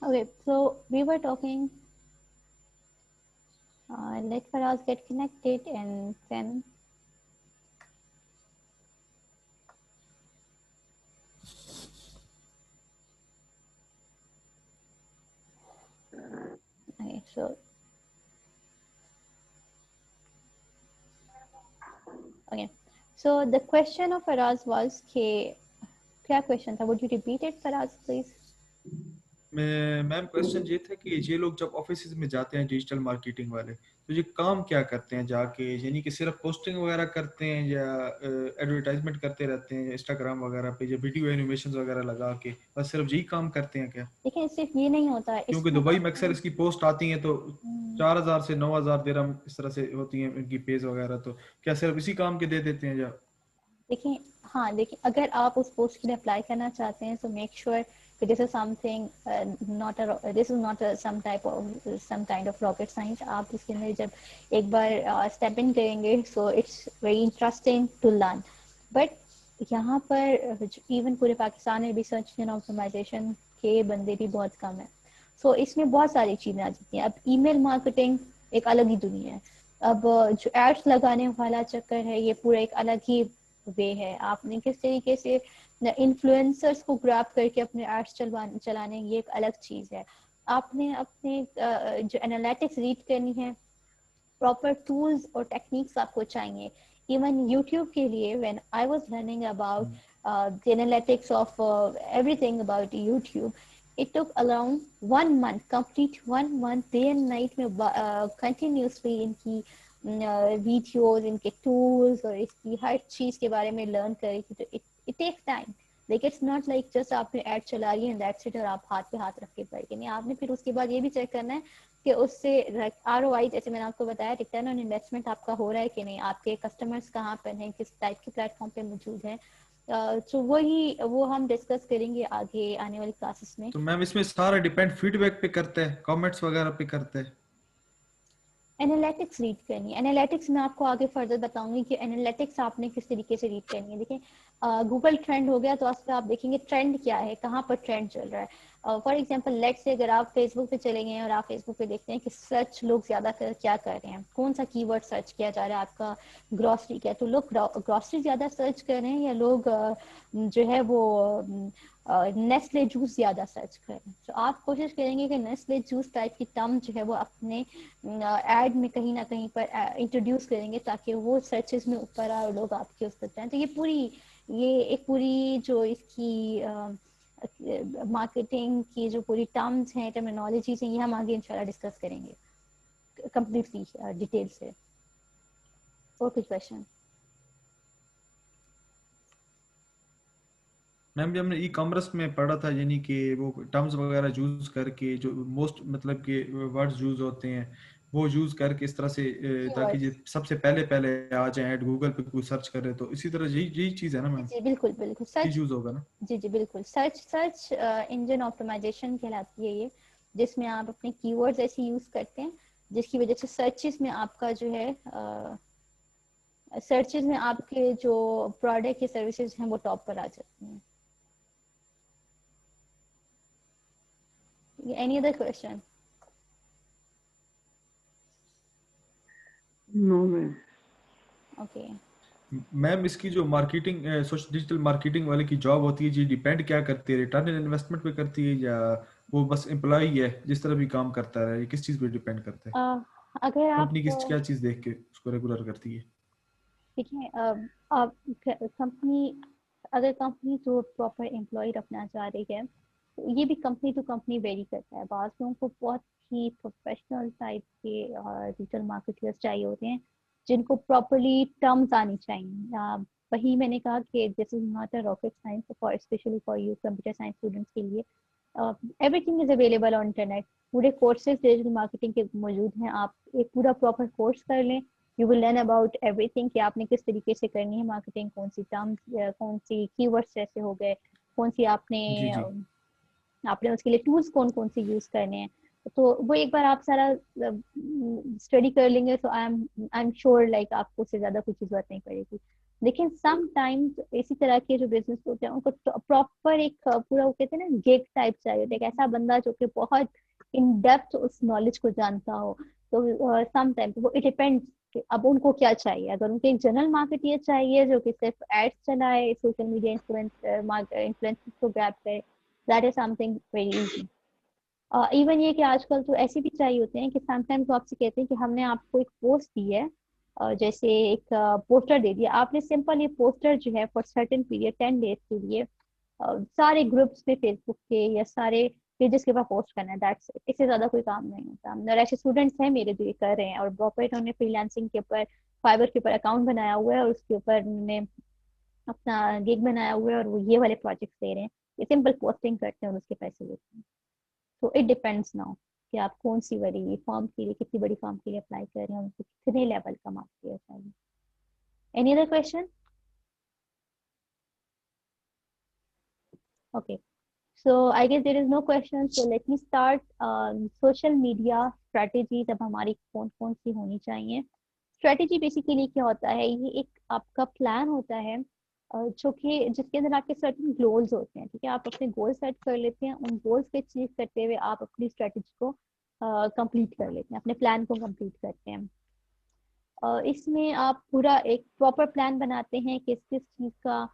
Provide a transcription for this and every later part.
Okay, so we were talking. Let Faraz get connected and then. Okay, so okay, so the question of Faraz was कि क्या question था? Would you repeat it, Faraz, please? Ma'am question ये था कि ये लोग जब office में जाते हैं डिजिटल मार्केटिंग वाले, तो ये काम क्या करते हैं जाके, यानी कि सिर्फ पोस्टिंग वगैरह करते हैं या एडवर्टाइजमेंट करते रहते हैं इंस्टाग्राम वगैरह पे, या वीडियो एनिमेशन वगैरह लगा के बस सिर्फ यही काम करते हैं क्या? देखिए सिर्फ ये नहीं होता, क्योंकि इसमें दुबई में अक्सर आपको इसकी पोस्ट आती हैं तो 4,000 से 9,000 दिरहम इस तरह से होती हैं इनकी पेज वगैरह, तो क्या सिर्फ इसी काम के दे देते हैं या? देखिए, हाँ देखिए, अगर आप उस पोस्ट के लिए अप्लाई करना चाहते हैं तो मेक श्योर कि this is something not this is not some type of some kind of rocket science. आप इसके अंदर जब एक बार स्टेप इन करेंगे so it's very interesting to learn. But यहाँ पर इवन पूरे पाकिस्तान में भी सर्च इंजन ऑप्टिमाइजेशन के बंदे भी बहुत कम है। सो इसमें बहुत सारी चीज़ें आ जाती हैं। अब ईमेल मार्केटिंग एक अलग ही दुनिया है। अब जो एड्स लगाने वाला चक्कर है ये पूरा एक अलग ही वे है। आपने किस तरीके से इन्फ्लुएंसर्स को ग्रैब करके अपने एड्स चलाने, ये एक अलग चीज़ है। आपने अपने जो एनालिटिक्स रीड करनी है, प्रॉपर टूल्स और टेक्निक्स आपको चाहिए। इवन यूट्यूब के लिए when I was learning about the analytics of everything about YouTube, it took around 1 month, complete 1 month, day and night में continuously इनकी वीडियोस, इनके टूल्स और इसकी हर चीज के बारे में लर्न करी थी। तो it takes time. Like it's not like just आपने ऐड चला रही है दैट्स इट और आप हाथ पे हाथ रख के पढ़ के नहीं। आपने फिर उसके बाद ये भी चेक करना है कि उससे ROI, जैसे मैंने आपको बताया, रिटर्न ऑन इन्वेस्टमेंट आपका हो रहा है कि नहीं, आपके कस्टमर्स कहाँ पर हैं, किस टाइप के प्लेटफॉर्म पे मौजूद हैं। तो वो हम डिस्कस करेंगे आगे आने वाली क्लासेस में। तो मैम इसमें सारा डिपेंड फीडबैक पे करते हैं, कमेंट्स वगैरह पे करते हैं? एनालिटिक्स रीड करनी है। एनालिटिक्स मैं आपको आगे फर्दर बताऊंगी कि एनालिटिक्स आपने किस तरीके से रीड करनी है। देखिए, गूगल ट्रेंड हो गया तो उस पर आप देखेंगे ट्रेंड क्या है, कहाँ पर ट्रेंड चल रहा है। फॉर एग्जांपल लेट्स से अगर आप फेसबुक पे चलेंगे और आप फेसबुक पे देखते हैं कि सर्च लोग ज्यादा क्या कर रहे हैं, कौन सा कीवर्ड सर्च किया जा रहा है, आपका ग्रॉसरी क्या है, तो लोग ग्रॉसरी ज्यादा सर्च कर रहे हैं या लोग जो है वो नेस्ले जूस ज्यादा सर्च कर रहे हैं। तो आप कोशिश करेंगे कि नेस्ले जूस टाइप की टर्म जो है वो अपने एड में कहीं ना कहीं पर इंट्रोड्यूस करेंगे ताकि वो सर्चेस में ऊपर आए और लोग आपके उस पर जाएं। तो ये एक पूरी जो इसकी मार्केटिंग की जो पूरी टर्म्स हैं, टर्मिनोलॉजीज हैं, ये हम आगे इंशाल्लाह डिस्कस करेंगे कंप्लीटली डिटेल से। और कुछ क्वेश्चन? मैम भी हमने ई कॉमर्स में पढ़ा था, यानी कि वो टर्म्स वगैरह यूज करके जो मोस्ट मतलब के वर्ड्स यूज होते हैं वो यूज करके इस तरह से ताकि ये कीवर्ड्स। सबसे पहले पहले आ जाए ऐड गूगल पे कोई सर्च करे, तो इसी तरह यही चीज है ना जी मैम? जी बिल्कुल बिल्कुल ये सर्च। यूज होगा ना? जी जी बिल्कुल, सर्च सर्च इंजन ऑप्टिमाइजेशन कहलाती है ये, जिसमें आप अपने कीवर्ड्स ऐसे यूज करते हैं जिसकी वजह से सर्चेस में आपका जो है सर्चेस में आपके जो प्रोडक्ट या सर्विसेज हैं वो टॉप पर आ जाती हैं। Any other question? No ma'am. Okay. Ma'am इसकी जो मार्केटिंग सोशल डिजिटल मार्केटिंग वाले की जॉब होती है जी, डिपेंड क्या करती है, रिटर्न इन इन्वेस्टमेंट पे करती है या वो बस एम्प्लॉय है जिस तरह भी काम करता है, ये किस चीज पे डिपेंड करता है? अगर आप कंपनी किस क्या चीज देख के उसको रेगुलर करती है? देखिए, आप कंपनी, अगर कंपनी जो प्रॉपर एम्प्लॉय रखना चाह रही है तो ये भी कंपनी टू कंपनी वेरी करता है। बाज़ लोगों को बहुत ही प्रोफेशनल टाइप के डिजिटल मार्केटर्स चाहिए होते हैं जिनको प्रॉपरली टर्म्स आनी चाहिए। वही मैंने कहा कि this is not a rocket science for specially for you computer science students के लिए। Everything is available on internet. पूरे कोर्सेज डिजिटल मार्केटिंग के मौजूद हैं। आप एक पूरा प्रॉपर कोर्स कर लें, you will learn about everything कि आपने किस तरीके से करनी है मार्केटिंग, कौन सी टर्म्स, कौन सी कीवर्ड्स जैसे हो गए, कौन सी आपने जी जी। आपने उसके लिए टूल्स कौन कौन से यूज करने हैं। तो वो एक बार आप सारा स्टडी कर लेंगे तो आई एम श्योर लाइक आपको उससे ज्यादा कुछ जरूरत नहीं पड़ेगी। लेकिन सम टाइम्स इसी तरह के जो बिजनेस होते हैं उनको प्रॉपर एक पूरा वो कहते हैं ना गिग टाइप चाहिए होता है, एक ऐसा बंदा जो कि बहुत इन डेप्थ उस नॉलेज को जानता हो। तो सम टाइम्स वो इट डिपेंड्स कि अब उनको क्या चाहिए। अगर उनको एक जनरल मार्केटियर चाहिए जो कि सिर्फ एड्स चलाए, सोशल मीडिया इन्फ्लुएंस को ग्रैब करे, that is something very easy. Even ये कि आजकल तो ऐसे भी चाहिए होते हैं कि समटाइम्स वो आपसे कहते हैं कि हमने आपको एक पोस्ट दी है, जैसे एक पोस्टर दे दिया आपने, सिंपल ये पोस्टर जो है फॉर सर्टेन पीरियड 10 डेज के लिए सारे ग्रुप्स पे फेसबुक के या सारे पेजेस के पास पोस्ट करना है, दैट्स इट। इससे ज्यादा कोई काम नहीं होता। और ऐसे स्टूडेंट्स हैं मेरे जो ये कर रहे हैं, और प्रॉपर इन्होंने फ्रीलांसिंग के ऊपर फाइवर के ऊपर अकाउंट बनाया हुआ है और उसके ऊपर उन्होंने अपना गिग बनाया हुआ है और वो ये वाले प्रोजेक्ट दे रहे हैं। ये सिंपल पोस्टिंग करते हैं और उसके पैसे लेते हैं। तो इट डिपेंड्स नाउ कि आप कौन सी बड़ी फॉर्म के लिए, कितनी बड़ी फॉर्म के लिए अप्लाई कर रहे हैं, उनको कितने लेवल का मार्क्स चाहिए। Any other question? Okay, so I guess there is no question, so let me start। Social media strategies अब हमारी कौन कौन सी होनी चाहिए। स्ट्रेटेजी बेसिकली क्या होता है, ये एक आपका प्लान होता है जो कि जिसके अंदर आपके सर्टेन गोल्स होते हैं, ठीक है। आप अपने गोल सेट कर लेते हैं, उन गोल्स के अचीव करते हुए आप अपनी स्ट्रेटेजी को कंप्लीट कर लेते हैं, अपने प्लान को कंप्लीट करते हैं। इसमें आप पूरा एक प्रॉपर प्लान बनाते हैं किस किस चीज का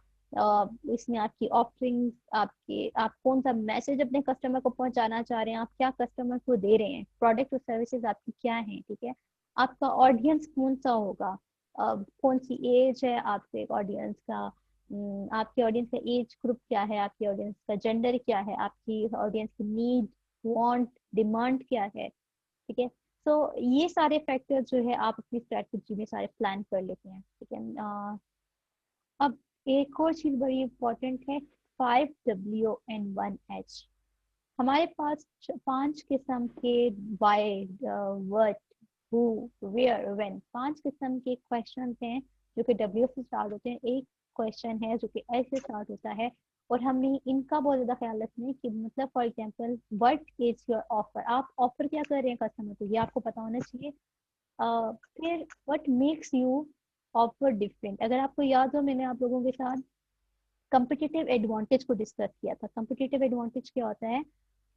इसमें आपकी ऑफरिंग्स, आपके आप कौन सा मैसेज अपने कस्टमर को पहुंचाना चाह रहे हैं, आप क्या कस्टमर को दे रहे हैं, प्रोडक्ट और सर्विसेज आपकी क्या हैं, ठीक है। आपका ऑडियंस कौन सा होगा, कौन सी एज है आपके ऑडियंस का, आपके ऑडियंस का एज ग्रुप क्या है, आपकी ऑडियंस का जेंडर क्या है, आपकी ऑडियंस की नीड, वांट, डिमांड क्या है, ठीक है। तो ये सारे फैक्टर जो है आप अपनी स्ट्रेटजी में सारे प्लान कर लेते हैं, ठीक है। अब एक और चीज बड़ी इंपॉर्टेंट है, 5W and 1H। हमारे पास 5 किस्म के why, what, who, where, when, 5 किस्म के क्वेश्चन हैं जो कि W से स्टार्ट होते हैं। एक क्वेश्चन है जो कि एस से स्टार्ट होता है, और हमें इनका बहुत ज्यादा ख्याल रखना है कि मतलब for example what is your offer, आप ऑफर क्या कर रहे हैं कस्टमर को, ये आपको पता होना चाहिए। फिर what makes you offer different. अगर आपको याद हो मैंने आप लोगों के साथ कम्पिटिटिव एडवांटेज को डिस्कस किया था। कम्पिटिटिव एडवांटेज क्या होता है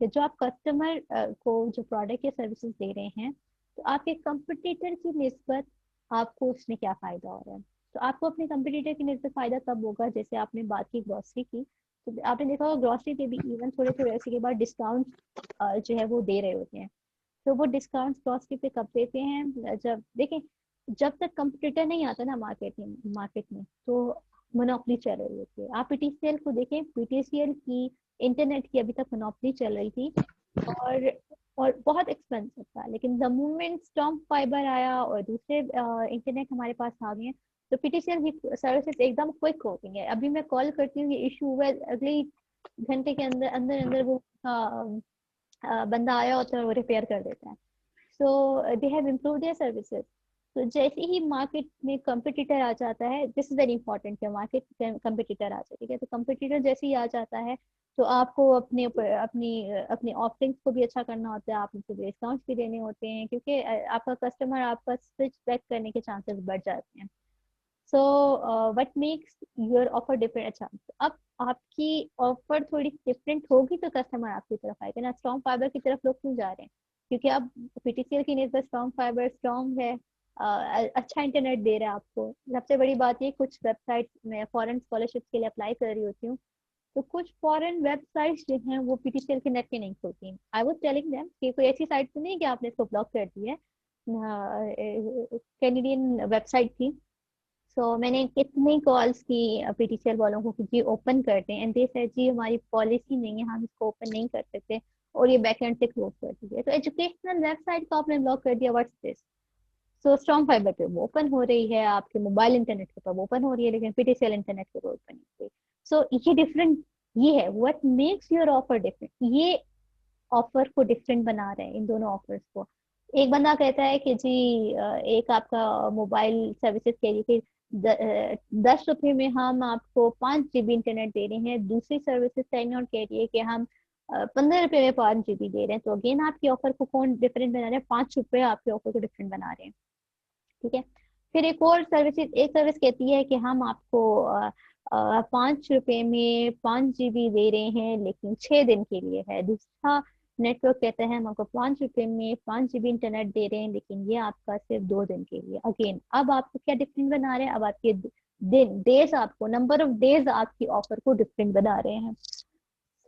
कि जो आप कस्टमर को जो प्रोडक्ट या सर्विसेज दे रहे हैं, तो आपके कंपटीटर की निस्बत आपको उसमें क्या फायदा हो रहा है। तो आपको अपने कंपटीटर की निस्बत फायदा तब होगा, जैसे आपने बात की ग्रोसरी की, तो आपने देखा होगा ग्रोसरी पे भी इवन थोड़े थोड़े ऐसे के बाद डिस्काउंट जो है वो दे रहे होते हैं। तो वो डिस्काउंट ग्रोसरी पे कब देते हैं, जब देखें जब तक कंपटीटर नहीं आता ना मार्केट में तो मोनोपोली चल रही होती है। आप पीटीसीएल को देखें, पीटीसीएल की इंटरनेट की अभी तक मोनोपोली चल रही थी, और और बहुत एक्सपेंसिव था। लेकिन द मोमेंट स्टॉर्म फाइबर आया और दूसरे इंटरनेट हमारे पास आ गए, तो पीटीसीएल की सर्विसेज एकदम क्विक हो गई है। अभी मैं कॉल करती हूँ, ये इशू हुआ है, अगले ही घंटे के अंदर अंदर अंदर वो बंदा आया होता है, वो रिपेयर कर देता है। So they have improve their services. तो जैसे ही मार्केट में कंपटीटर आ जाता है, दिस इज वेरी इंपॉर्टेंट कि मार्केट कंपटीटर आ जाए, ठीक है। तो कंपटीटर जैसे ही आ जाता है, तो आपको अपने ऊपर अपनी ऑफरिंग्स को भी अच्छा करना होता है, आपको डिस्काउंट्स भी देने होते हैं, क्योंकि आपका कस्टमर आपका स्विच बैक करने के चांसेस बढ़ जाते हैं। So what makes your offer different. अच्छा, तो अब आपकी ऑफर थोड़ी डिफरेंट होगी तो कस्टमर आपकी तरफ आएगा ना। स्ट्रॉन्ग फाइबर की तरफ लोग क्यों जा रहे हैं, क्योंकि अब पीटीसीएल की निस्बत स्ट्रॉन्ग फाइबर स्ट्रॉन्ग है, अच्छा इंटरनेट दे रहा है आपको। सबसे बड़ी बात ये, कुछ वेबसाइट में फॉरेन स्कॉलरशिप के लिए अप्लाई कर रही होती हूँ, तो कुछ फॉरेन वेबसाइट्स जो हैं वो पीटीसीएल के नेट पे नहीं खुलती। आई वाज टेलिंग देम कि कोई ऐसी साइट तो नहीं है कि आपने इसको ब्लॉक कर दी है। कैनेडियन वेबसाइट थी। मैंने कितनी कॉल्स की पीटीसीएल वालों को कि जी ओपन करते हैं, एंड दे सेड जी हमारी पॉलिसी नहीं है, हम इसको ओपन नहीं कर सकते, और ये बैकएंड से क्लोज कर दीजिए। तो एजुकेशनल वेबसाइट को आपने ब्लॉक कर दिया, what's this. So strong fibre पे वो ओपन हो रही है, आपके मोबाइल इंटरनेट के ऊपर ओपन हो रही है, लेकिन पीटीसीएल इंटरनेट के ऊपर ओपन नहीं हो रही। सो ये डिफरेंट, ये है what makes your offer different. ये ऑफर को डिफरेंट बना रहे हैं इन दोनों ऑफर्स को। एक बंदा कहता है कि जी एक आपका मोबाइल सर्विसेज के लिए कि 10 रुपए में हम आपको 5 GB इंटरनेट दे रहे हैं, दूसरी सर्विसेज साइन आउट कह रही है कि हम 15 रुपए में 5 GB दे रहे हैं। तो अगेन आपकी ऑफर को कौन डिफरेंट बना रहे हैं, 5 रुपए आपके ऑफर को डिफरेंट बना रहे हैं, ठीक है। फिर एक सर्विस कहती है कि हम आपको 5 रुपए में 5 GB दे रहे हैं, लेकिन 6 दिन के लिए है। दूसरा नेटवर्क कहता है हम आपको 5 रुपए में 5 GB इंटरनेट दे रहे हैं, लेकिन ये आपका सिर्फ 2 दिन के लिए। अगेन अब आपको क्या डिफरेंट बना रहे हैं, अब आपके दिन डेज, आपको नंबर ऑफ डेज आपकी ऑफर को डिफरेंट बना रहे हैं।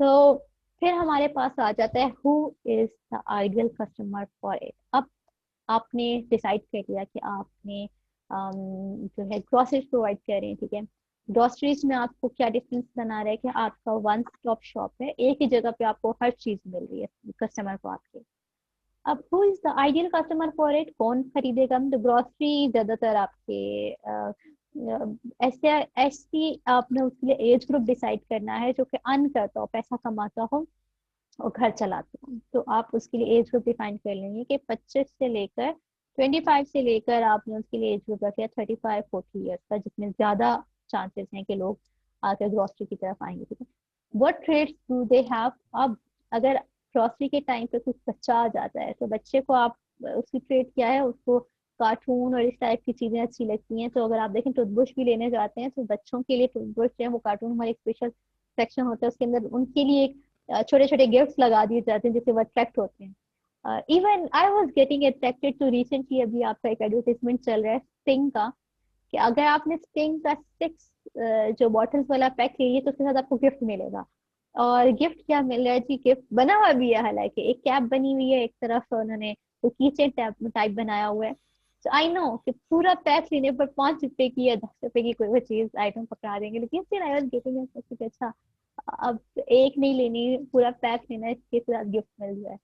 तो फिर हमारे पास आ जाता है who is the ideal customer for it. अब आपने डिसाइड कर लिया कि आपने जो है ग्रोसरीज प्रोवाइड कर रहे हैं, ठीक है। ग्रोसरीज में आपको क्या डिफरेंस बना रहा है कि आपका वन स्टॉप शॉप है, एक ही जगह पे आपको हर चीज मिल रही है कस्टमर को आपके। अब who is the ideal customer for it, कौन खरीदेगा? तो ग्रोसरी ज्यादातर आपके ऐसे ऐसी आपने उसके लिए एज ग्रुप डिसाइड करना है जो कि अर्न करता हो, पैसा कमाता हो और घर चलाते हो। तो आप उसके लिए एज ग्रुप डिफाइन कर लेंगे कि 25 से लेकर आपने उसके लिए एज ग्रुप रखा 35-40 ईयर्स का, जितने ज्यादा चांसेस हैं कि लोग आकर ग्रोसरी की तरफ आएंगे, ठीक है। What trades do they have? अब अगर ग्रोसरी के टाइम पे कुछ बच्चा आ जाता है तो बच्चे को आप उसकी ट्रेड क्या है, उसको कार्टून और इस टाइप की चीजें अच्छी लगती हैं। तो अगर आप देखें टूथब्रश भी लेने जाते हैं तो बच्चों के लिए टूथब्रश जो है वो कार्टून, हमारे एक स्पेशल सेक्शन होता है उसके अंदर उनके लिए एक छोटे छोटे गिफ्ट्स लगा दिए जाते हैं जिससे वो अट्रैक्ट होते हैं। Even I was getting attracted to recently, अभी आपका एक एडवर्टाइजमेंट चल रहा है स्टिंग का, कि अगर आपने स्टिंग का 6 जो बॉटल्स वाला पैक लिए तो उसके साथ आपको गिफ्ट मिलेगा। और गिफ्ट क्या मिल रहा है जी? गिफ्ट बना हुआ भी है, हालांकि एक कैप बनी हुई है, एक तरफ उन्होंने तो कीचेन टाइप बनाया हुआ है। तो आई नो कि पूरा पैक लेने पर 5 रुपए की या 10 रुपए की कोई वो चीज आइटम पकड़ा देंगे, लेकिन फिर आई वाज गेटिंग अच्छा, अब एक नहीं लेनी, पूरा पैक लेना है, इसके साथ गिफ्ट मिल रहा है।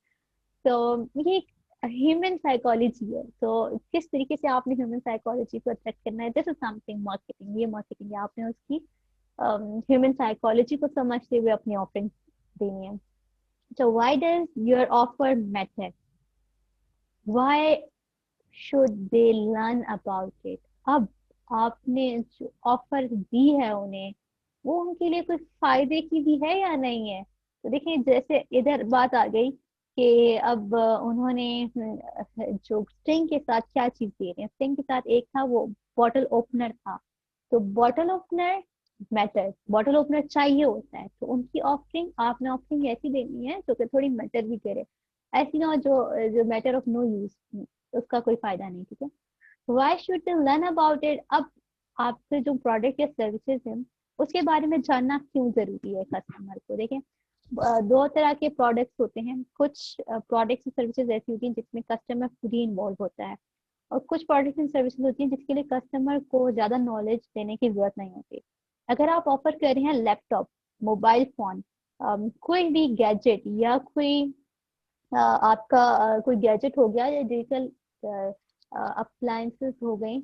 तो ये ह्यूमन साइकोलॉजी है। तो किस तरीके से आपने ह्यूमन साइकोलॉजी को अट्रैक्ट करना है, दिस इज समथिंग मार्केटिंग, ये मार्केटिंग है। आपने उसकी ह्यूमन साइकोलॉजी को समझते हुए अपनी ऑफरिंग देनी है। So why does your offer matter? Why should they learn about it? अब आपने जो ऑफर दी है उन्हें, वो उनके लिए कुछ फायदे की भी है या नहीं है? तो देखिए जैसे इधर बात आ गई कि अब उन्होंने जो स्ट्रिंग के साथ क्या चीज दे रहे हैं, स्ट्रिंग के साथ एक था वो बॉटल ओपनर था। तो bottle opener matter, bottle opener चाहिए होता है, तो उनकी ऑफरिंग, आपने ऑफरिंग ऐसी देनी है जो कि थोड़ी मैटर भी करे। ऐसी ना हो जो जो मैटर ऑफ नो यूज, उसका कोई फायदा नहीं, ठीक है। Why should they learn about it? अब आपके जो प्रोडक्ट या सर्विसेज हैं उसके बारे में जानना क्यों जरूरी है कस्टमर को? देखें दो तरह के प्रोडक्ट्स होते हैं। कुछ प्रोडक्ट्स और सर्विसेज ऐसी होती हैं जिसमें कस्टमर खुद ही इन्वॉल्व होता है, और कुछ प्रोडक्ट्स एंड सर्विसेज होती हैं जिसके लिए कस्टमर को ज्यादा नॉलेज देने की जरूरत नहीं होती। अगर आप ऑफर कर रहे हैं लैपटॉप, मोबाइल फोन, कोई भी गैजेट या कोई आपका कोई गैजेट हो गया या डिजिटल अप्लायंसेस हो गई,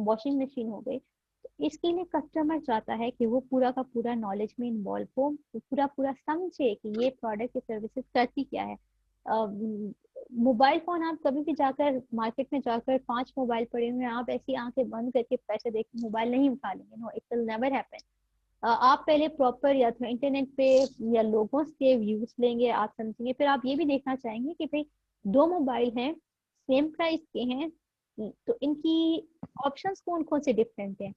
वॉशिंग मशीन हो गई, तो इसके लिए कस्टमर चाहता है कि वो पूरा का पूरा नॉलेज में इन्वॉल्व हो, पूरा पूरा समझे कि ये प्रोडक्ट या सर्विसेज करती क्या है। मोबाइल फोन, आप कभी भी जाकर मार्केट में जाकर 5 मोबाइल पड़े हुए हैं, आप ऐसी आंखें बंद करके पैसे देख मोबाइल नहीं उठा लेंगे, no, it will never happen. आप पहले प्रॉपर या तो इंटरनेट पे या लोगों से व्यूज लेंगे, आप समझेंगे, फिर आप ये भी देखना चाहेंगे कि भाई 2 मोबाइल हैं, सेम प्राइस के हैं, तो इनकी ऑप्शंस कौन कौन से डिफरेंट हैं।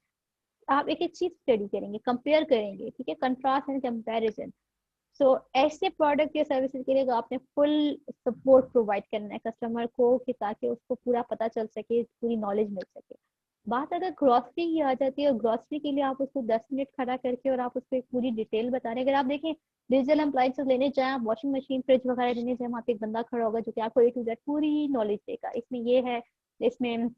आप एक एक चीज स्टडी करेंगे, कंपेयर करेंगे, ठीक है, कंट्रास्ट एंड कंपैरिजन। सो ऐसे प्रोडक्ट या सर्विसेज के लिए तो आपने फुल सपोर्ट प्रोवाइड करना है कस्टमर को, कि ताकि उसको पूरा पता चल सके, पूरी नॉलेज मिल सके। बात अगर ग्रोसरी की आ जाती है, ग्रोसरी के लिए आप उसको 10 मिनट खड़ा करके और आप उसको एक पूरी डिटेल बता रहे हैं। अगर आप देखें डिजिटल अप्लायंसेस लेने जाए, आप वॉशिंग मशीन, फ्रिज वगैरह लेने जाए, वहाँ पे एक बंदा खड़ा होगा जो कि आपको A to Z पूरी नॉलेज देगा, इसमें ये है, इसमें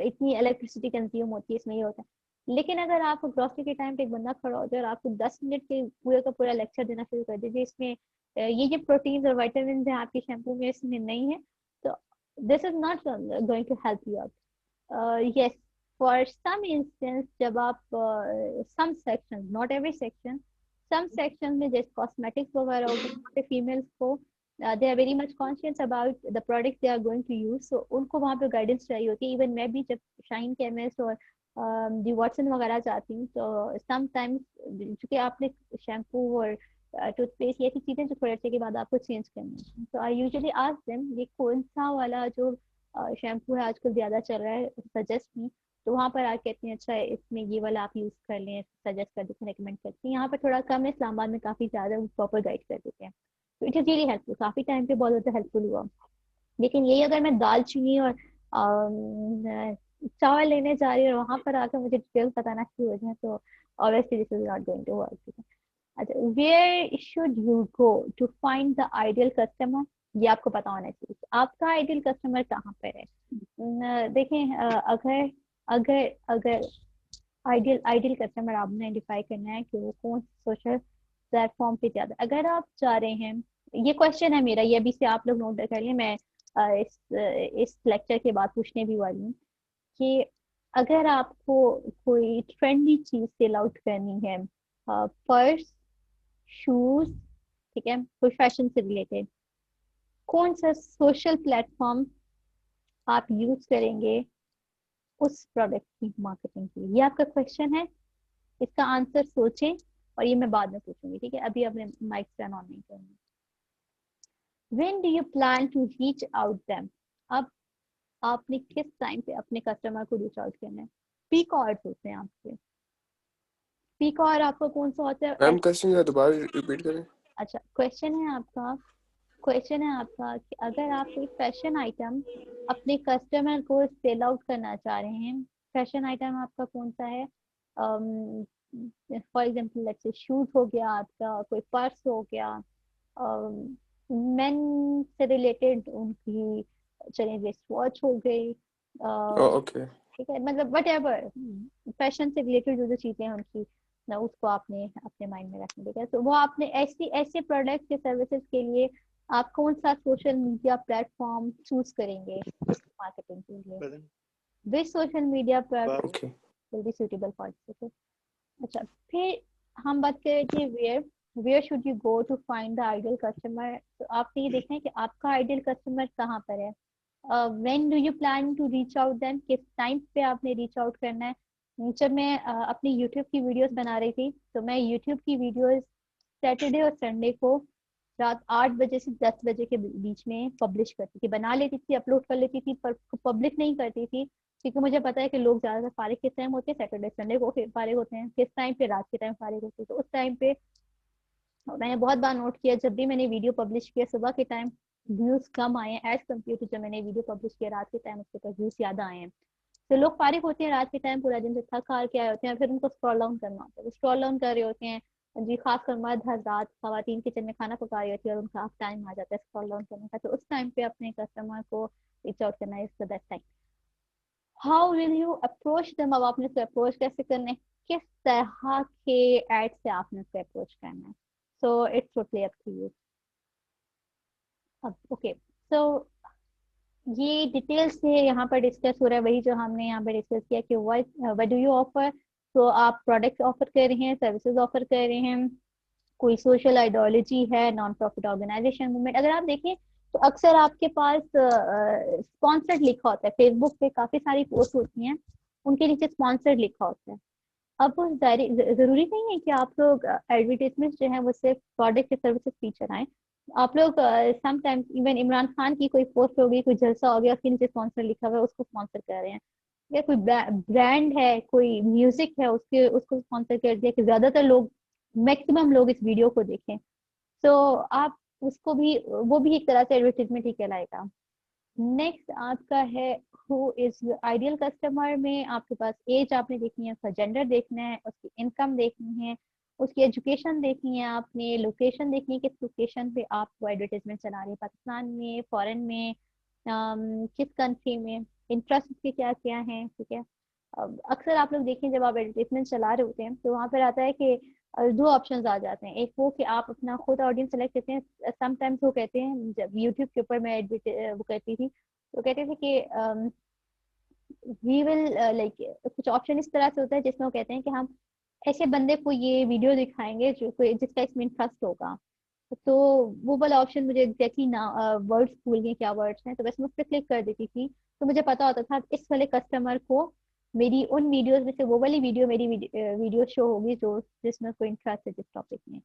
इतनी इलेक्ट्रिसिटी कंज्यूम होती है, इसमें ये होता है। लेकिन अगर आप ग्रोसरी के टाइम पे एक बंदा खड़ा हो जाए और आपको 10 मिनट के पूरे का पूरा लेक्चर देना शुरू कर दीजिए, इसमें ये प्रोटीन और वाइटामिन है आपके शैम्पू में, इसमें नहीं है, तो this is not going to help you out. Yes, for some instance, जब आप some section, not every section, some section में जैसे कॉस्मेटिक्स वगैरह हो गए, फीमेल्स को they are very much conscious about the product they are going to use, so उनको वहाँ पे गाइडेंस चाहिए होती है। इवन मैं भी जब शाइन केमिस्ट और दी वॉटसन वगैरह जाती हूँ, तो समटाइम्स चूंकि आपने शैम्पू और टूथपेस्ट ये ऐसी चीजें जो थोड़े अच्छे के बाद आपको चेंज करनी है, तो आई यूजुअली आस्क देम ये कौन सा वाला जो शैम्पू है आजकल ज़्यादा चल रहा है, सजेस्ट मी, तो वहाँ पर आके कहते हैं अच्छा इसमें ये वाला आप यूज़ कर लें, सजेस्ट कर देते हैं, रिकमेंड करते हैं। यहाँ पर थोड़ा कम है, इस्लामाबाद में काफ़ी ज़्यादा प्रॉपर गाइड कर देते हैं, तो इट इज़ रियली हेल्पफुल, काफ़ी टाइम पे बहुत ज़्यादा हेल्पफुल हुआ। लेकिन यही अगर मैं दालचीनी और चावल लेने जा रही हूँ और वहां पर आकर मुझे डिटेल बताना शुरू हो जाए, तो obviously this is not going to work. अच्छा, where should you go to find the ideal customer, ये आपको पता होना चाहिए कि आपका आइडियल कस्टमर कहाँ पर है। देखें, अगर अगर अगर आइडियल आइडियल कस्टमर आपने आइडेंटिफाई करना है कि वो कौन सोशल प्लेटफॉर्म पे ज्यादा, अगर आप चाह रहे हैं, ये क्वेश्चन है मेरा, ये अभी से आप लोग नोट कर लें, मैं इस लेक्चर के बाद पूछने भी वाली हूँ कि अगर आपको कोई ट्रेंडी चीज सेल आउट करनी है, पर्स, शूज, ठीक है, कोई फैशन से रिलेटेड, कौन सा सोशल प्लेटफॉर्म आप यूज करेंगे उस प्रोडक्ट की मार्केटिंग के लिए, ये आपका क्वेश्चन है। इसका आंसर सोचें, और ये मैं बाद में पूछूंगी, ठीक है, अभी अपने माइक टर्न ऑन नहीं करूंगी। When do you plan to reach out them, अब आपने किस टाइम पे अपने कस्टमर को रीच आउट करना है। पीक आवर्स होते हैं आपके, पीक आवर आपका कौन सा होता है मैम क्वेश्चन दोबारा रिपीट करें। अच्छा, क्वेश्चन है आपका कि अगर आप कोई फैशन आइटम अपने कस्टमर को सेल आउट करना चाह रहे हैं, फैशन आइटम आपका कौन सा है, for example let's say shoes हो गया आपका, कोई पर्स हो गया, मेन से रिलेटेड उनकी, चलिए रिस्ट वॉच हो गई, ओके ठीक है, मतलब वट एवर फैशन से रिलेटेड जो जो चीजें हैं उनकी ना, उसको आपने अपने माइंड में रखने देगा। तो वो आपने ऐसी ऐसे प्रोडक्ट या सर्विसेज के लिए आप कौन सा सोशल मीडिया प्लेटफॉर्म चूज करेंगे मार्केटिंग के लिए, which social media platform okay will be suitable for this. अच्छा, फिर हम बात करें कि where should you go to find the ideal customer, तो आपने ये देखना है कि आपका आइडियल कस्टमर कहाँ पर है। When do you plan to reach out them, किस टाइम पे आपने रीच आउट करना है। जब मैं अपनी यूट्यूब की वीडियोस बना रही थी, तो मैं यूट्यूब की वीडियोस सैटरडे और संडे को रात 8 बजे से 10 बजे के बीच में पब्लिश करती थी, बना लेती थी, अपलोड कर लेती थी, पर पब्लिक नहीं करती थी, क्योंकि मुझे पता है कि लोग ज्यादातर फारिग किस टाइम होते हैं, सैटरडे संडे को फारिग होते हैं, किस टाइम पे, रात के टाइम फारिग होते हैं, तो उस टाइम पे मैंने बहुत बार नोट किया, जब भी मैंने वीडियो पब्लिश किया सुबह के टाइम व्यूज कम आए हैं एज कम्पेयर टू जब मैंने वीडियो पब्लिश किया रात के टाइम, उसके ऊपर व्यूज ज्यादा आए हैं। तो लोग फारिग होते हैं रात के टाइम, पूरा दिन से थक हार के आए होते हैं, फिर उनको स्क्रॉल डाउन करना होता है, स्क्रॉल डाउन कर रहे होते हैं जी, खासकर मर्द हजरात, खवातीन किचन में खाना पका रही होती है और उनका टाइम आ जाता है स्क्रॉल डाउन करने का, तो उस टाइम पे अपने कस्टमर को रीच आउट करना is the best time. How will you approach them, अब आपने उसको अप्रोच कैसे करना है, किस तरह के एड से आपने उसको अप्रोच करना है, so it's totally up to you. अब ओके, सो ये डिटेल से यहाँ पर डिस्कस हो रहा है, वही जो हमने यहाँ पर डिस्कस किया कि व्हाट डू यू ऑफर, तो आप प्रोडक्ट ऑफर कर रहे हैं, सर्विसेज ऑफर कर रहे हैं, कोई सोशल आइडियोलॉजी है, नॉन प्रॉफिट ऑर्गेनाइजेशन मूवमेंट, अगर आप देखें तो अक्सर आपके पास स्पॉन्सर्ड लिखा होता है, फेसबुक पे काफी सारी पोस्ट होती हैं, उनके नीचे स्पॉन्सर्ड लिखा होता है। अब उस जरूरी नहीं है कि आप लोग एडवर्टीजमेंट जो है वो सिर्फ प्रोडक्ट या सर्विसेज फीचर आए, आप लोग समटाइम्स इवन इमरान खान की कोई पोस्ट होगी, कोई जलसा हो गया, उसके नीचे स्पॉन्सर लिखा हुआ है, उसको स्पॉन्सर कर रहे हैं, या कोई ब्रांड है, कोई म्यूजिक है, उसके उसको स्पॉन्सर कर दिया कि ज्यादातर लोग, मैक्सिमम लोग इस वीडियो को देखें, तो आप उसको भी, वो भी एक तरह से एडवर्टीजमेंट ही कहलाएगा। नेक्स्ट आपका है who is your ideal customer, में आपके पास एज आपने देखनी है, उसका जेंडर देखना है, उसकी इनकम देखनी है, उसकी एजुकेशन देखनी है, आपने लोकेशन देखनी है, किस लोकेशन पे आप वो एडवर्टाइजमेंट चला रहे हैं, पाकिस्तान में, फॉरेन में, किस कंट्री में, इंटरेस्ट के क्या क्या है, ठीक है। अक्सर आप लोग देखें जब आप एडवर्टाइजमेंट चला रहे होते हैं तो वहाँ पर आता है कि दो ऑप्शंस आ जाते हैं, एक वो कि आप अपना खुद ऑडियंस सेलेक्ट करते हैं, समटाइम्स वो कहते हैं, जब यूट्यूब के ऊपर मैं वो करती थी तो कहते थे कि वी विल लाइक, कुछ ऑप्शन इस तरह से होता है जिसमें वो कहते हैं कि हम ऐसे बंदे को ये वीडियो दिखाएंगे जो कोई जिसका इसमें इंटरेस्ट होगा, तो वो वाला ऑप्शन मुझे एग्जैक्टली ना वर्ड्स भूल गए क्या वर्ड्स हैं, तो बस मैं उस पर क्लिक कर देती थी, तो मुझे पता होता था इस वाले कस्टमर को मेरी उन वीडियोस में से वो वाली वीडियो मेरी वीडियो शो होगी जो जिसमें कोई इंटरेस्ट है जिस टॉपिक में।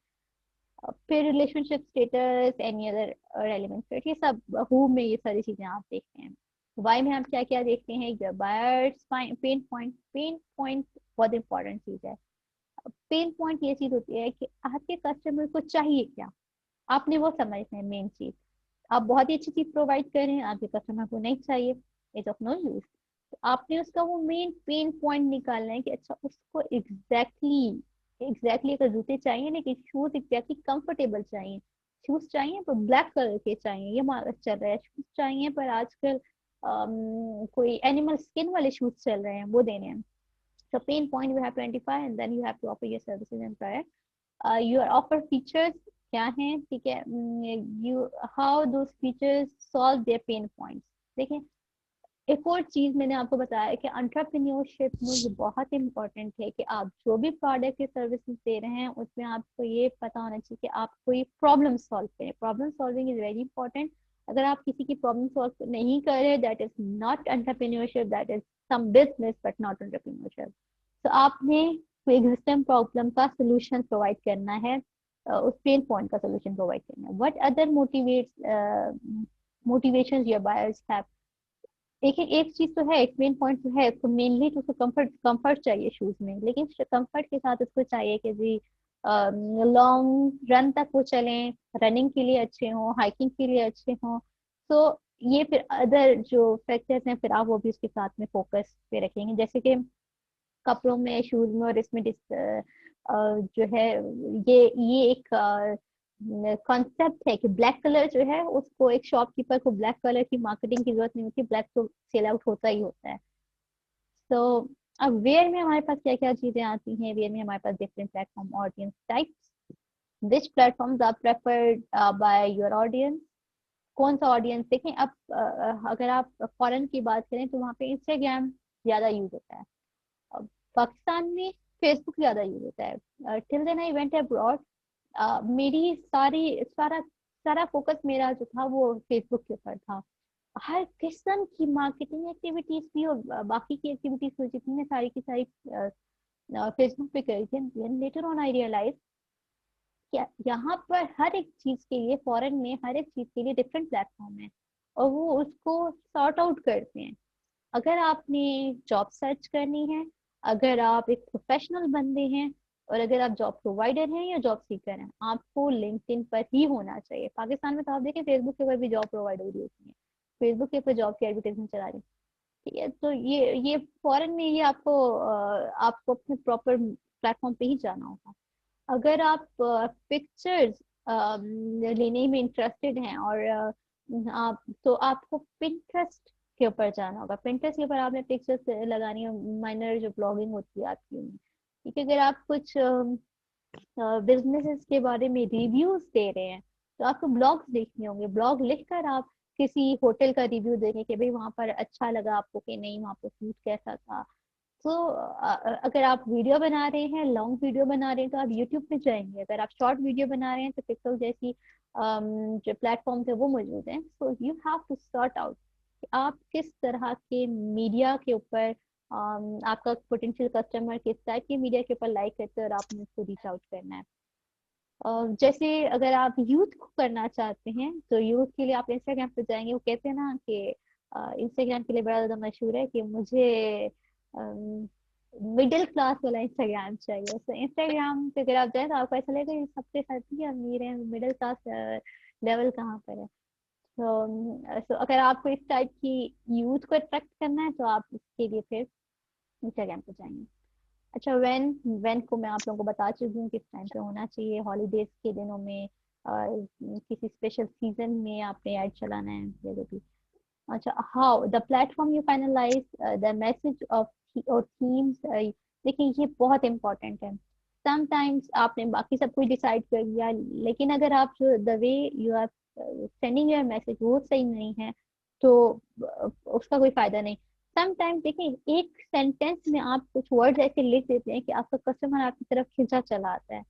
फिर relationship status, any other element, फिर ये सब हु में ये सारी चीजें आप देखते हैं। वाई में हम क्या क्या देखते हैं, योर बायर्स पेन पॉइंट बहुत इंपॉर्टेंट चीज है। पेन पॉइंट ये चीज होती है कि आपके कस्टमर को चाहिए क्या, आपने वो समझना है मेन चीज। आप बहुत ही अच्छी चीज प्रोवाइड कर रहे हैं, आपके कस्टमर को नहीं चाहिए, इज ऑफ नो यूज। तो आपने उसका वो मेन पेन पॉइंट निकालना है कि अच्छा उसको एग्जैक्टली अगर जूते चाहिए लेकिन शूज एग्जैक्टली कंफर्टेबल चाहिए, शूज चाहिए पर ब्लैक कलर के चाहिए, ये मार्केट चल रहा है। शूज चाहिए पर आजकल कोई एनिमल स्किन वाले शूज चल रहे हैं, वो देने हैं। So pain point you have to identify and then you have to offer your services and product. Your offer features क्या हैं, ठीक है, you how those features solve their pain points। देखिए एक और चीज मैंने आपको बताया कि एंटरप्रेन्योरशिप में ये बहुत इंपॉर्टेंट है कि आप जो भी प्रोडक्ट या सर्विसेज दे रहे हैं उसमें आपको ये पता होना चाहिए कि आप कोई प्रॉब्लम सॉल्व करें। Problem solving is very important. अगर आप किसी की प्रॉब्लम सॉल्व नहीं कर रहे, that is not entrepreneurship, that is some business but not entrepreneurship. तो आपने कोई एग्जिस्टिंग प्रॉब्लम का सोल्यूशन प्रोवाइड करना है, उस पेन पॉइंट का सोल्यूशन प्रोवाइड करना है। What other motivations your buyers have. देखिए एक चीज तो है, एक मेन पॉइंट तो है, तो मेनली तो उसको कंफर्ट चाहिए शूज में, लेकिन कंफर्ट के साथ उसको चाहिए कि जी लॉन्ग रन तक वो चलें, रनिंग के लिए अच्छे हों, हाइकिंग के लिए अच्छे हों। तो ये फिर अदर जो फैक्टर्स हैं फिर आप वो भी उसके साथ में फोकस पे रखेंगे, जैसे कि कपड़ों में, शूज में और इसमें जो है ये एक कॉन्सेप्ट है कि ब्लैक कलर जो है उसको एक शॉपकीपर को ब्लैक कलर की मार्केटिंग की जरूरत नहीं होती, ब्लैक तो सेल आउट होता ही होता है। तो अब वेयर में हमारे पास क्या क्या चीजें आती हैं, वेयर में हमारे पास different platform audience types, which platforms are preferred by your audience. कौन सा ऑडियंस, देखें अब अगर आप फॉरेन की बात करें तो वहाँ पे इंस्टाग्राम ज्यादा यूज होता है, पाकिस्तान में फेसबुक ज्यादा यूज होता है। Till then I went abroad, मेरी सारा सारा फोकस मेरा जो था वो फेसबुक के ऊपर था। हर किस्म की मार्केटिंग एक्टिविटीज भी और बाकी की एक्टिविटीज भी जितनी सारी की सारी फेसबुक पे करी थी। लेटर ऑन आई रियलाइज कि यहाँ पर हर एक चीज के लिए, फॉरेन में हर एक चीज के लिए डिफरेंट प्लेटफॉर्म है और वो उसको सॉर्ट आउट करते हैं। अगर आपने जॉब सर्च करनी है, अगर आप एक प्रोफेशनल बंदे हैं और अगर आप जॉब प्रोवाइडर हैं या जॉब सीकर हैं, आपको लिंक्डइन पर ही होना चाहिए। पाकिस्तान में तो आप देखें फेसबुक के ऊपर भी जॉब प्रोवाइड हो रही होती है, फेसबुक के ऊपर जॉब की एडवर्टाइजमेंट चला रही है, ठीक है। तो ये फॉरेन में ये आपको अपने प्रॉपर प्लेटफॉर्म पे ही जाना होगा। अगर आप पिक्चर्स लेने में इंटरेस्टेड हैं और आप तो आपको पिंटरेस्ट के ऊपर जाना होगा। पिंटरेस्ट के ऊपर आपने पिक्चर्स लगानी है, माइनर जो ब्लॉगिंग होती है आपकी उनमें, ठीक है। अगर आप कुछ बिजनेसेस के बारे में रिव्यूज दे रहे हैं तो आपको ब्लॉग्स देखने होंगे, ब्लॉग लिखकर आप किसी होटल का रिव्यू देंगे कि भाई वहां पर अच्छा लगा आपको कि नहीं, वहां पर फूड कैसा था। तो अगर आप वीडियो बना रहे हैं, लॉन्ग वीडियो बना रहे हैं तो आप यूट्यूब पे जाएंगे। अगर आप शॉर्ट वीडियो बना रहे हैं तो पिक्सल जैसी जो प्लेटफॉर्म है वो मौजूद है। So you have to sort out कि आप किस तरह के मीडिया के ऊपर आपका पोटेंशियल कस्टमर किस टाइप के मीडिया के ऊपर लाइक करते हैं और आपने उसको रीच आउट करना है। जैसे अगर आप यूथ को करना चाहते हैं तो यूथ के लिए आप इंस्टाग्राम पे जाएंगे। वो कहते हैं ना कि इंस्टाग्राम के लिए बड़ा ज्यादा मशहूर है कि मुझे मिडिल क्लास वाला इंस्टाग्राम चाहिए। तो इंस्टाग्राम पे अगर आप जाए तो आपको ऐसा लगेगा ये सबसे सबसे अमीर है, मिडिल क्लास लेवल कहाँ पर है। तो अगर आपको इस टाइप की यूथ को अट्रैक्ट करना है तो आप इसके लिए फिर इंस्टाग्राम पे जाएंगे। अच्छा, वेन को मैं आप लोगों को बता चुकी हूँ किस टाइम पे होना चाहिए, हॉलीडेज के दिनों में, किसी स्पेशल सीजन में आपने ऐड चलाना है या जो भी। अच्छा, how the platform you finalize the message of और थीम्स। देखिए ये बहुत इंपॉर्टेंट है। समटाइम्स आपने बाकी सब कुछ डिसाइड कर लिया लेकिन अगर आप जो the way you are sending your message वो सही नहीं है तो उसका कोई फायदा नहीं। समटाइम्स देखिए एक सेंटेंस में आप कुछ वर्ड्स ऐसे लिख देते हैं कि आपका कस्टमर आपकी तरफ खिंचा चला आता है।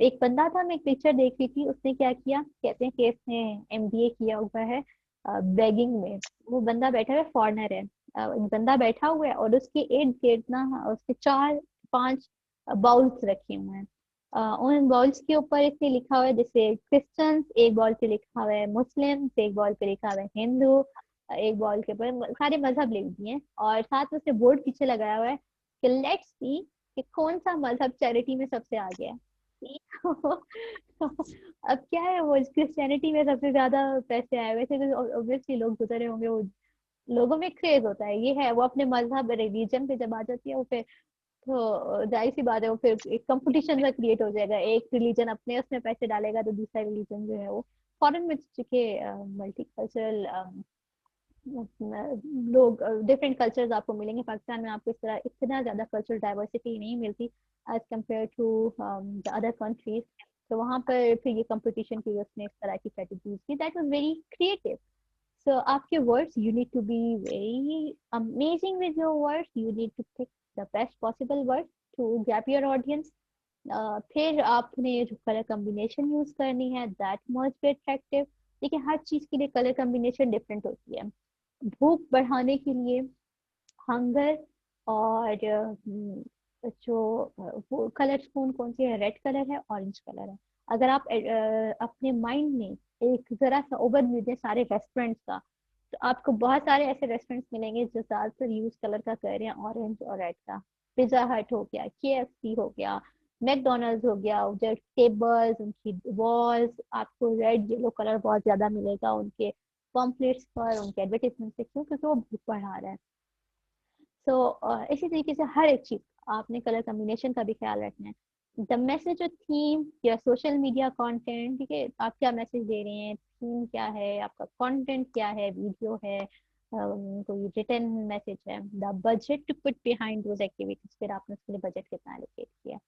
एक बंदा था, मैं एक पिक्चर देख रही थी, उसने क्या किया, कहते हैं कि इसने एमबीए किया हुआ है बेगिंग में। वो बंदा बैठा हुआ है, फॉरनर है, एक बंदा बैठा हुआ है और उसके इर्द गिर्द ना उसके 4-5 बाउल्स रखे हुए हैं। उन बाउल्स के ऊपर इसने लिखा हुआ है जैसे क्रिश्चियंस, एक बॉल पे लिखा हुआ है मुस्लिम, एक बॉल पे लिखा हुआ है हिंदू, एक बॉल के ऊपर सारे मजहब लिख दिए और साथ में उसने बोर्ड पीछे लगाया हुआ है कि लेट्स सी कि कौन सा मजहब चैरिटी में सबसे आगे है। अब क्या है, वो क्रिश्चियनिटी में सबसे ज्यादा पैसे आए, वैसे तो ऑब्वियसली लोग गुजरे होंगे, वो लोगों में क्रेज होता है, ये है, वो अपने मजहब रिलीजन पे जब आ जाती है वो फिर तो जाहिर सी बात है वो फिर एक कंपटीशन सा क्रिएट हो जाएगा, एक रिलीजन अपने उसमें पैसे डालेगा तो दूसरा रिलीजन जो है वो फॉरेन में चूंकि मल्टीकल्चरल लोग डिफरेंट कल्चर्स आपको मिलेंगे, पाकिस्तान में आपको इस तरह इतना ज्यादा कल्चरल डाइवर्सिटी नहीं मिलती as compare to the other countries. तो वहाँ पर फिर ये कंपटीशन की उसने इस तरह की कैटेगरीज की, that was very creative. So आपके words, you need to be very amazing with your words. You need to pick the best possible words to grab your audience. फिर आपने जो कलर कम्बिनेशन यूज करनी है, that must be attractive. देखिए हर चीज के लिए कलर कम्बिनेशन डिफरेंट होती है। भूख बढ़ाने के लिए हंगर और जो वो कलर कौन कौन से है, रेड कलर है, ऑरेंज कलर है। अगर आप अपने माइंड में एक जरा सा ओवरव्यू दें सारे रेस्टोरेंट्स का, तो आपको बहुत सारे ऐसे रेस्टोरेंट्स मिलेंगे जो ज्यादातर यूज कलर का कर रहे हैं, ऑरेंज और रेड का। पिज्जा हट हो गया, KFC हो गया, मैकडोनल्ड्स हो गया, उधर टेबल्स, उनकी वॉल्स आपको रेड येलो कलर बहुत ज्यादा मिलेगा उनके पॉम्पलेट्स पर, उनके एडवर्टाइजमेंट से, क्यों? क्योंकि वो भूख बढ़ा रहा है। सो इसी तरीके से हर एक चीज आपने कलर कम्बिनेशन का भी ख्याल रखना है। द मैसेज और थीम या सोशल मीडिया कंटेंट, ठीक है, आप क्या मैसेज दे रहे हैं, थीम क्या है, आपका कंटेंट क्या है, वीडियो है, कोई रिटन मैसेज है, the budget to put behind those activities, फिर आपने उसके लिए बजट कितना एलोकेट किया।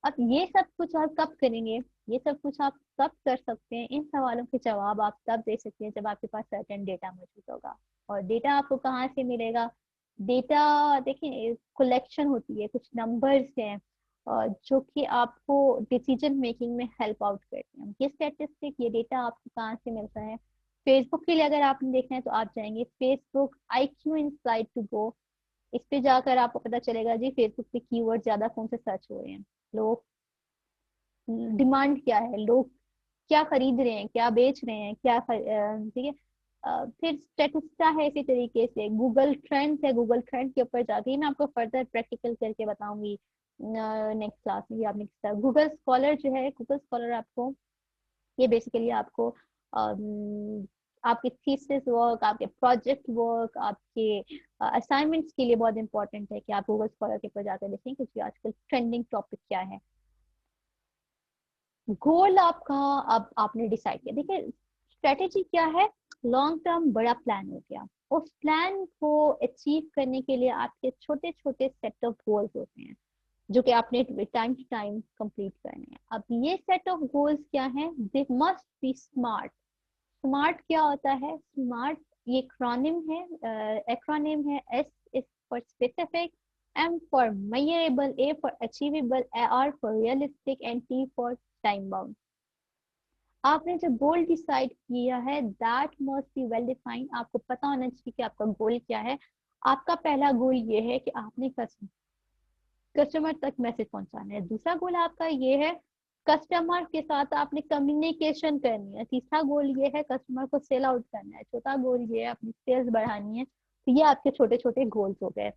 अब ये सब कुछ आप कब करेंगे, ये सब कुछ आप तब कर सकते हैं, इन सवालों के जवाब आप तब दे सकते हैं जब आपके पास सर्टेन डेटा मौजूद होगा। और डेटा आपको कहाँ से मिलेगा? डेटा देखिए कलेक्शन होती है, कुछ नंबर्स हैं जो कि आपको डिसीजन मेकिंग में हेल्प आउट करते हैं। ये स्टैटिस्टिक, ये डेटा आपको कहाँ से मिलता है? फेसबुक के लिए अगर आपने देखना है तो आप जाएंगे Facebook IQ insight to go, इस पे जाकर आपको पता चलेगा जी फेसबुक पे कीवर्ड ज्यादा कौन से सर्च हो रहे हैं, लोग डिमांड क्या है, लोग क्या खरीद रहे हैं, क्या बेच रहे हैं, क्या ठीक है। फिर स्टेटिस्टा है, इसी तरीके से गूगल ट्रेंड्स है, गूगल ट्रेंड के ऊपर जाके मैं आपको फर्दर प्रैक्टिकल करके बताऊंगी नेक्स्ट क्लास में। आपने किस तरह गूगल स्कॉलर जो है, गूगल स्कॉलर आपको ये बेसिकली आपको आपके थीसिस वर्क, आपके प्रोजेक्ट वर्क, आपके असाइनमेंट्स के लिए बहुत इंपॉर्टेंट है कि आप गूगल स्कॉलर के ऊपर जाकर देखें कि आजकल ट्रेंडिंग टॉपिक क्या है। गोल आपका अब आपने डिसाइड किया, देखिए स्ट्रेटेजी क्या है, लॉन्ग टर्म बड़ा प्लान हो गया, उस प्लान को अचीव करने के लिए आपके छोटे छोटे सेट ऑफ गोल्स होते हैं जो कि आपने टाइम टू टाइम कंप्लीट करने हैं। अब ये सेट ऑफ गोल्स क्या है, they must be smart. Smart क्या होता है? स्मार्ट ये एक्रोनिम है। S is for specific, M for measurable, A for achievable, R for realistic and T for time bound। आपने जो गोल डिसाइड किया है that must be well defined. आपको पता होना चाहिए कि आपका गोल क्या है। आपका पहला गोल ये है कि आपने कस्टमर तक मैसेज पहुंचाना है। दूसरा गोल आपका ये है कस्टमर के साथ आपने कम्युनिकेशन करनी है। तीसरा गोल ये है कस्टमर को सेल आउट करना है। चौथा गोल ये है अपनी सेल्स बढ़ानी है। तो ये आपके छोटे छोटे गोल्स हो गए।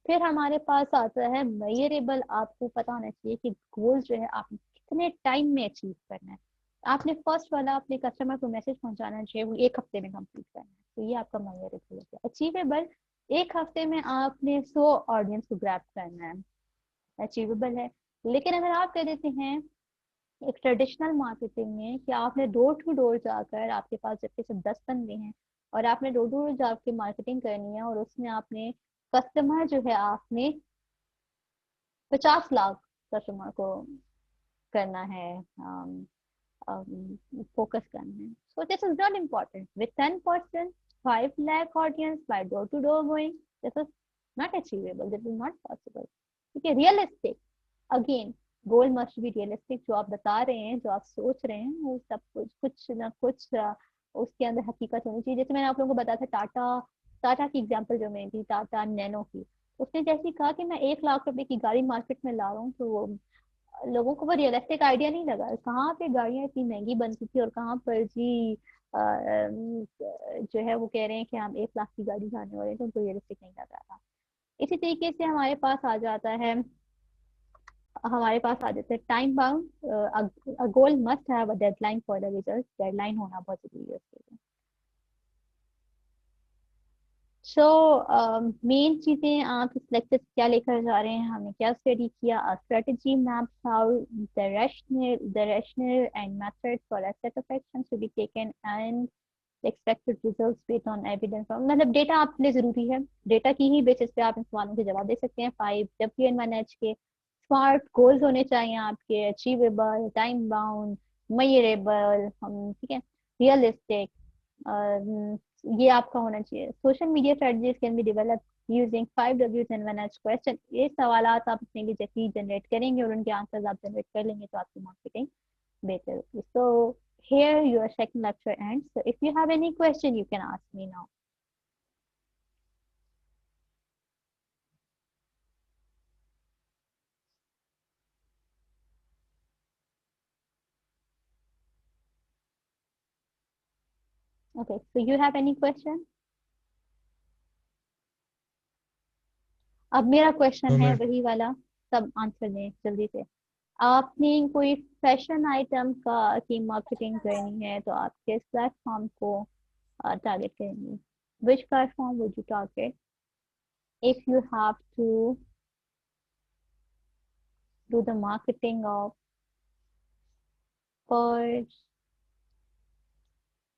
फिर हमारे पास आता है मेजरेबल। आपको पता होना चाहिए कि गोल जो है आपने कितने टाइम में अचीव करना है। आपने फर्स्ट वाला अपने कस्टमर को मैसेज पहुंचाना चाहिए, वो 1 हफ्ते में कंप्लीट करना है, तो ये आपका मेजरेबल हो गया। अचीवेबल, 1 हफ्ते में आपने 100 ऑडियंस को ग्रैब करना है, अचीवेबल है। लेकिन अगर आप कह देते हैं एक ट्रेडिशनल मार्केटिंग में कि आपने डोर टू डोर जाकर, आपके पास जबकि सिर्फ 10 बंदे हैं और आपने डोर टू डोर जाकर मार्केटिंग करनी है और उसमें आपने कस्टमर जो है आपने 50 लाख कस्टमर को करना है, फोकस करना है। So this is not important. With 10%, 5 lakh audience by door to door going, this is not achievable. This is not possible. ठीक है, realistic. Again, goal must be realistic. जो आप बता रहे हैं, जो आप सोच रहे हैं, वो सब कुछ ना कुछ उसके अंदर हकीकत होनी चाहिए। जैसे मैंने आप लोगों को बताया था टाटा की एग्जांपल जो मैंने दी, टाटा नैनो की। उसने जैसे कहा कि मैं 1 लाख रुपए की गाड़ी मार्केट में ला रहा हूँ, तो वो लोगों को वो रियलिस्टिक आइडिया नहीं लगा। कहाँ पे गाड़ियां इतनी महंगी बनती थी और कहाँ पर जी जो है वो कह रहे हैं कि हम 1 लाख की गाड़ी लाने वाले हैं, तो उनको रियलिस्टिक नहीं लग रहा था। इसी तरीके से हमारे पास आ जाता है time bound, a goal must have a deadline for the result. Deadline होना बहुत जरूरी है उसके लिए। सो मेन चीजें आप इस लेक्चर से क्या लेकर जा रहे हैं, हमने क्या स्टडी किया। Strategy maps how the rational and method for a set of actions to be taken and expected results based on evidence. मतलब डेटा आपके लिए जरूरी है, डेटा की ही बेसिस पे आप इन सवालों के जवाब दे सकते हैं। 5 WN1H के स्मार्ट गोल्स होने चाहिए आपके, अचीवेबल, टाइम बाउंड, मेजरेबल, हम ठीक है, रियलिस्टिक, ये आपका होना चाहिए। Social media strategies can be develop using 5 Ws and 1H question. ये सवाल आप अपने लिए जैसे ही जनरेट करेंगे और उनके आंसर्स आप जनरेट कर लेंगे तो आपकी मार्केटिंग बेहतर होगी। सो here your second lecture ends. So if you have any question, you can ask me now. Okay, so you have any question? अब मेरा क्वेश्चन है वही वाला, सब आंसर दें जल्दी से। आपने कोई फैशन आइटम का की मार्केटिंग करनी है तो आप किस प्लेटफॉर्म को टारगेट करेंगे? Which platform would you target if you have to do the marketing of purse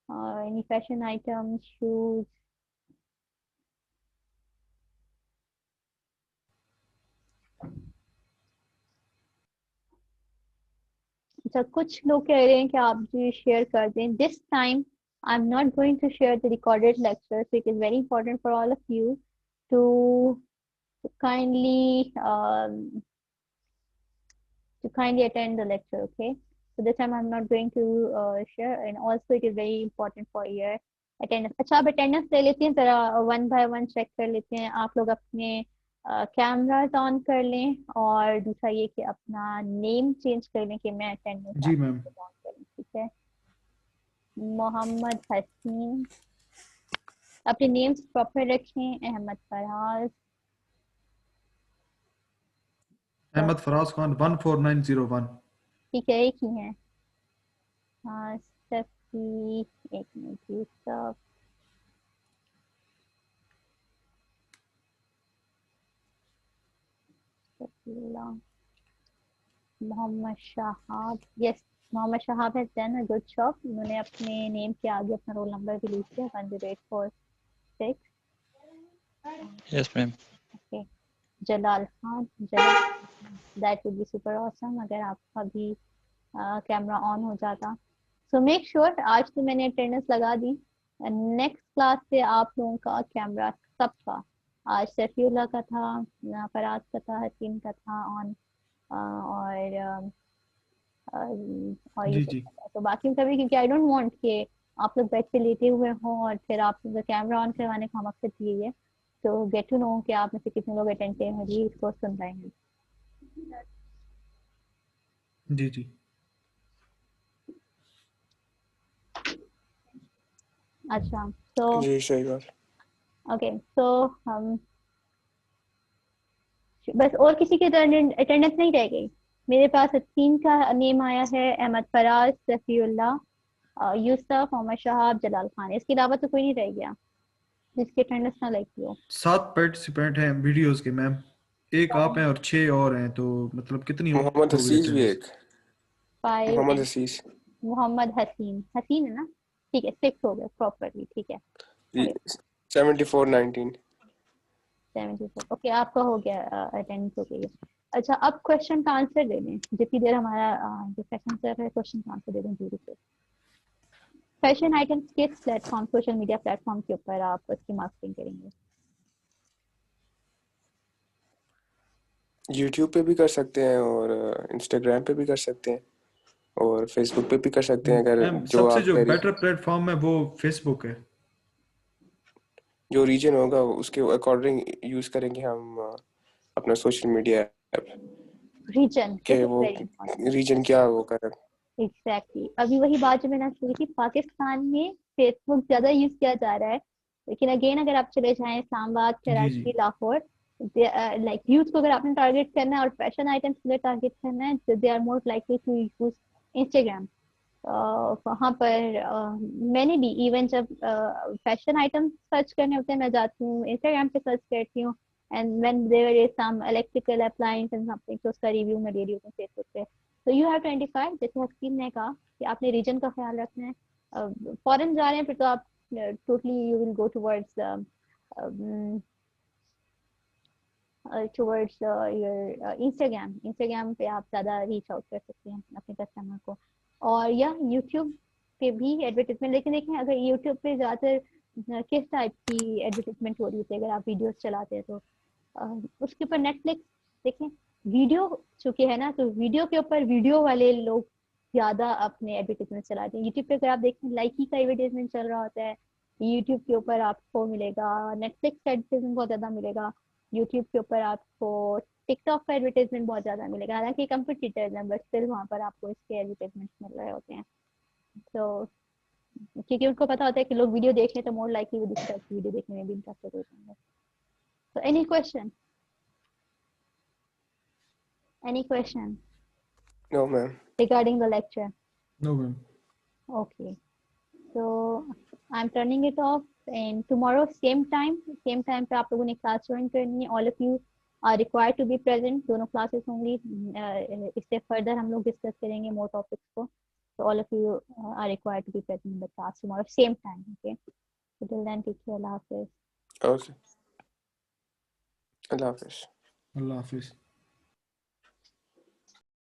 or any fashion items, shoes? अच्छा, कुछ लोग कह रहे हैं कि आप जी शेयर कर दें। This time I am not going to share the recorded lecture, so it is very important for all of you to kindly attend the lecture. Okay, so this time I'm not going to share, and also it is very important for your attendance. अच्छा, आप attendance ले लेते हैं जरा, 1 by 1 check कर लेते हैं। आप लोग अपने कैमराज ऑन कर लें, और दूसरा ये कि अपना नेम चेंज कर लें कि मैं अटेंडेंस जी मैम। ऑन करूँ। ठीक है, मोहम्मद हसीन, अपने नेम्स प्रॉपर रखें। अहमद फराज, अहमद फराज खान 14901। ठीक है, एक ही है। हाँ, सफी, एक minute, Yusuf, Safeela, Mohammad Shahab. Yes, Mohammad Shahab has done a good job. उन्होंने अपने नेम के आगे अपना रोल नंबर भी लिख दिया, 10846। Yes ma'am. Okay, Jalal Khan, Jalal, that would be super awesome अगर आपका भी कैमरा ऑन हो जाता। सो मेक श्योर, आज तो मैंने अटेंडेंस लगा दी, नेक्स्ट क्लास से आप लोगों का कैमरा सबका, आज सफीउल्लाह का था, फराज का था, हसीन का था ऑन, और ये जी सब जी। तो बाकी का भी, क्योंकि आई डोंट वांट कि आप लोग बेड पे लेटे हुए हों और फिर आप लोग कैमरा ऑन करवाने का मकसद ये है तो गेट टू नो कि आप में से कितने लोग अटेंटिवली इसको सुन रहे हैं। जी जी। अच्छा, तो जी सही बात। ओके, तो हम बस, और किसी की अटेंडेंस नहीं रह गई? मेरे पास 3 का नेम आया है, अहमद फराज, सफीउल्लाह, यूसुफ, मोहम्मद शहाब, जलाल खान। इसके अलावा तो कोई नहीं रह गया जिसकी अटेंडेंस ना लगी हो। 7 पार्टिसिपेंट हैं वीडियोस के मैम, एक आप हैं और 6 और हैं, तो मतलब कितनी मोहम्मद हो गई हसीस भी अटेंडेंस? एक। 5 मोहम्मद एंड हसीस। मोहम्मद हसीन, हसीन है ना? ठीक है, 6 हो गए प्रॉपरली। ठीक है, 7419। 74। ओके, आपका हो गया, अटेंडेंस हो गई है। अच्छा, अब क्वेश्चन का आंसर दे दें, जितनी देर हमारा जो सेशन चल रहा है, क्वेश्चन का आंसर दे दें जल्दी से। फैशन आइटम्स किस प्लेटफॉर्म, सोशल मीडिया प्लेटफॉर्म के ऊपर आप उसकी मार्केटिंग करेंगे? यूट्यूब पे भी कर सकते हैं और इंस्टाग्राम पे भी कर सकते हैं और फेसबुक पे भी कर सकते हैं। अगर मैम जो सबसे जो आपका बेटर प्लेटफॉर्म है वो फेसबुक है। जो रीजन होगा उसके अकॉर्डिंग यूज करेंगे हम अपना सोशल मीडिया ऐप रीजन, के। दिस इज वो वेरी इंपॉर्टेंट। रीजन क्या वो करें। एग्जैक्टली अभी वही बात जो मैंने की थी, पाकिस्तान में फेसबुक ज्यादा यूज किया जा रहा है, लेकिन अगेन अगर आप चले जाएं इस्लामाबाद, जी जी कराची, लाहौर, लाइक यूथ को अगर आपने टारगेट करना है और फैशन आइटम्स के लिए टारगेट करना है, they are more likely to use Instagram. वहाँ पर मैंने भी इवन जब फैशन आइटम सर्च करने होते हैं, मैं जाती हूँ इंस्टाग्राम पे सर्च करती हूँ, and when there is some electrical appliance and something, तो उसका रिव्यू मैं दे रही हूँ फेसबुक पे। तो यू हैव टू आइडेंटिफाई, जैसे हकीम ने कहा कि आपने रीजन का ख्याल रखना है। फॉरेन जा रहे हैं फिर तो आप totally you will go towards your Instagram पे आप ज़्यादा रीच आउट कर सकते हैं अपने कस्टमर को। और या यूट्यूब पे भी एडवर्टीजमेंट, लेकिन देखें अगर यूट्यूब पे ज़्यादातर किस टाइप की एडवर्टीजमेंट हो रही होती है, अगर आप वीडियोस चलाते हैं तो उसके ऊपर नेटफ्लिक्स देखें, वीडियो चूंकि है ना, तो वीडियो के ऊपर वीडियो वाले लोग ज़्यादा अपने एडवर्टीजमेंट चलाते हैं। यूट्यूब पे अगर आप देखें लाइकी का एडवर्टीजमेंट चल रहा होता है, यूट्यूब के ऊपर आपको मिलेगा नेटफ्लिक्स का एडवर्टीजमेंट बहुत ज़्यादा मिलेगा, यूट्यूब के ऊपर आपको टिकटॉक का एडवर्टाइजमेंट बहुत ज्यादा मिलेगा, हालांकि कंपटीटर है बट स्टिल वहाँ पर आपको इसके एडवर्टाइजमेंट मिल रहे होते हैं। तो क्योंकि उनको पता होता है कि लोग वीडियो देख रहे हैं, तो मोर लाइकली वो दिस टाइप की वीडियो देखने में भी इंटरेस्टेड हो जाएंगे। So any question No, ma'am. regarding the lecture? No ma'am. Okay, so I'm turning it off, and tomorrow same time पे आप लोगों ने क्लास ज्वाइन करनी है। all of you are required to be present, दोनों classes होंगी। इससे further हम लोग डिस्कस करेंगे मोर टॉपिक्स को, so all of you are required to be present in the class tomorrow same time, okay? So till then, take care. Allah Hafiz. Okay. Allah Hafiz. अल्लाह हाफिज़।